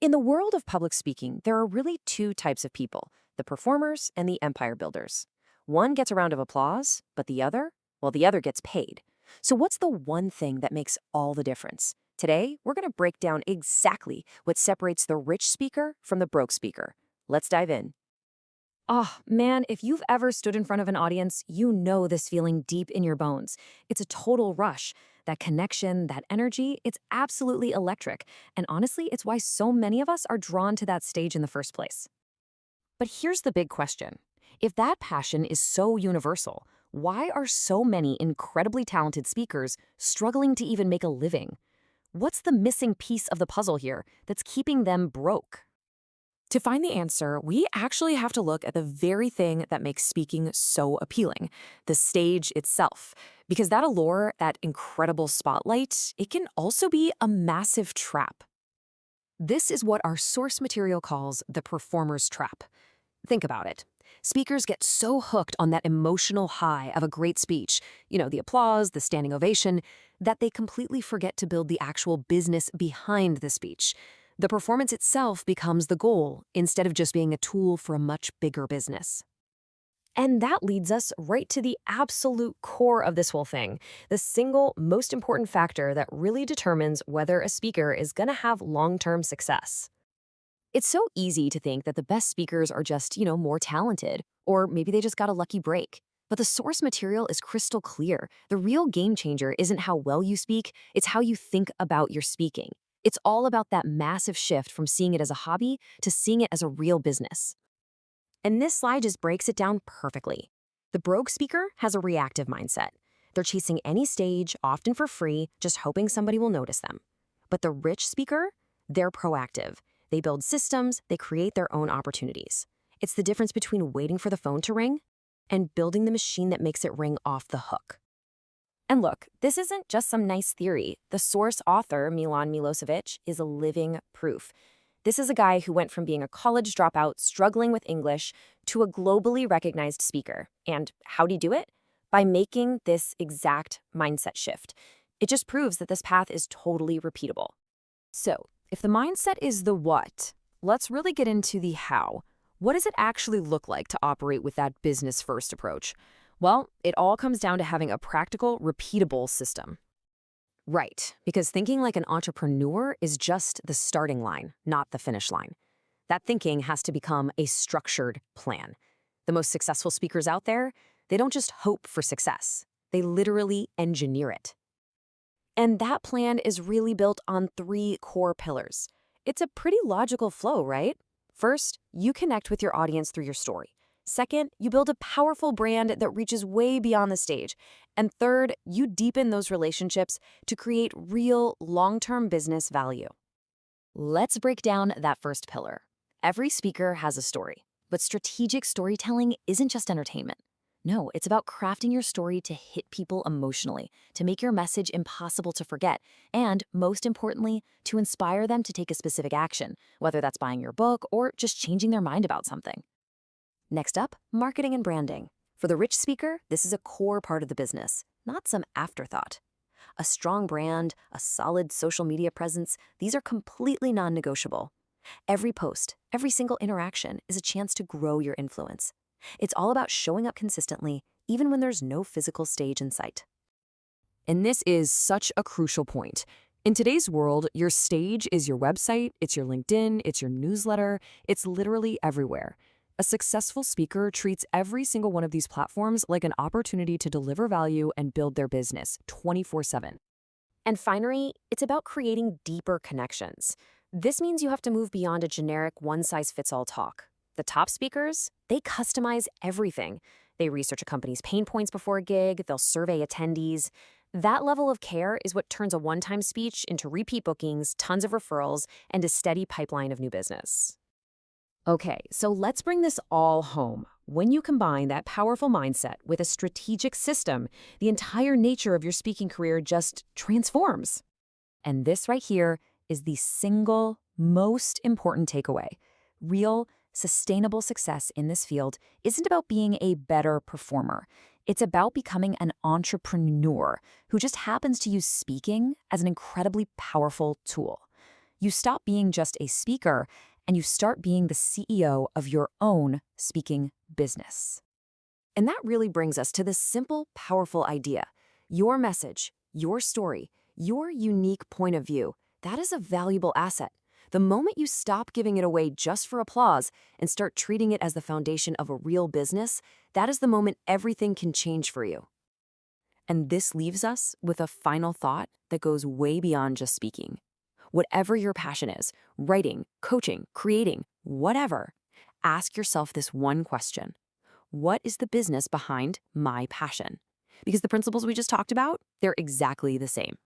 In the world of public speaking, there are really two types of people, the performers and the empire builders. One gets a round of applause, but the other gets paid. So what's the one thing that makes all the difference? Today, we're going to break down exactly what separates the rich speaker from the broke speaker. Let's dive in. Oh, man, if you've ever stood in front of an audience, you know this feeling deep in your bones. It's a total rush. That connection, that energy, it's absolutely electric. And honestly, it's why so many of us are drawn to that stage in the first place. But here's the big question. If that passion is so universal, why are so many incredibly talented speakers struggling to even make a living? What's the missing piece of the puzzle here that's keeping them broke? To find the answer, we actually have to look at the very thing that makes speaking so appealing, the stage itself. Because that allure, that incredible spotlight, it can also be a massive trap. This is what our source material calls the performer's trap. Think about it. Speakers get so hooked on that emotional high of a great speech, the applause, the standing ovation, that they completely forget to build the actual business behind the speech. The performance itself becomes the goal instead of just being a tool for a much bigger business. And that leads us right to the absolute core of this whole thing, the single most important factor that really determines whether a speaker is going to have long-term success. It's so easy to think that the best speakers are just, more talented, or maybe they just got a lucky break. But the source material is crystal clear. The real game changer isn't how well you speak, it's how you think about your speaking. It's all about that massive shift from seeing it as a hobby to seeing it as a real business. And this slide just breaks it down perfectly. The broke speaker has a reactive mindset. They're chasing any stage, often for free, just hoping somebody will notice them. But the rich speaker, they're proactive. They build systems, they create their own opportunities. It's the difference between waiting for the phone to ring and building the machine that makes it ring off the hook. And look, this isn't just some nice theory. The source author, Milan Milosevic, is a living proof. This is a guy who went from being a college dropout struggling with English to a globally recognized speaker. And how'd he do it? By making this exact mindset shift. It just proves that this path is totally repeatable. So, if the mindset is the what, let's really get into the how. What does it actually look like to operate with that business-first approach? Well, it all comes down to having a practical, repeatable system. Right, because thinking like an entrepreneur is just the starting line, not the finish line. That thinking has to become a structured plan. The most successful speakers out there, they don't just hope for success. They literally engineer it. And that plan is really built on three core pillars. It's a pretty logical flow, right? First, you connect with your audience through your story. Second, you build a powerful brand that reaches way beyond the stage. And third, you deepen those relationships to create real, long-term business value. Let's break down that first pillar. Every speaker has a story, but strategic storytelling isn't just entertainment. No, it's about crafting your story to hit people emotionally, to make your message impossible to forget, and, most importantly, to inspire them to take a specific action, whether that's buying your book or just changing their mind about something. Next up, marketing and branding. For the rich speaker, this is a core part of the business, not some afterthought. A strong brand, a solid social media presence, these are completely non-negotiable. Every post, every single interaction is a chance to grow your influence. It's all about showing up consistently, even when there's no physical stage in sight. And this is such a crucial point. In today's world, your stage is your website, it's your LinkedIn, it's your newsletter, it's literally everywhere. A successful speaker treats every single one of these platforms like an opportunity to deliver value and build their business 24/7. And finally, it's about creating deeper connections. This means you have to move beyond a generic one-size-fits-all talk. The top speakers, they customize everything. They research a company's pain points before a gig, they'll survey attendees. That level of care is what turns a one-time speech into repeat bookings, tons of referrals, and a steady pipeline of new business. Okay, so let's bring this all home. When you combine that powerful mindset with a strategic system, the entire nature of your speaking career just transforms. And this right here is the single most important takeaway. Real, sustainable success in this field isn't about being a better performer. It's about becoming an entrepreneur who just happens to use speaking as an incredibly powerful tool. You stop being just a speaker and you start being the CEO of your own speaking business. And that really brings us to this simple, powerful idea. Your message, your story, your unique point of view, that is a valuable asset. The moment you stop giving it away just for applause and start treating it as the foundation of a real business, that is the moment everything can change for you. And this leaves us with a final thought that goes way beyond just speaking. Whatever your passion is, writing, coaching, creating, whatever, ask yourself this one question. What is the business behind my passion? Because the principles we just talked about, they're exactly the same.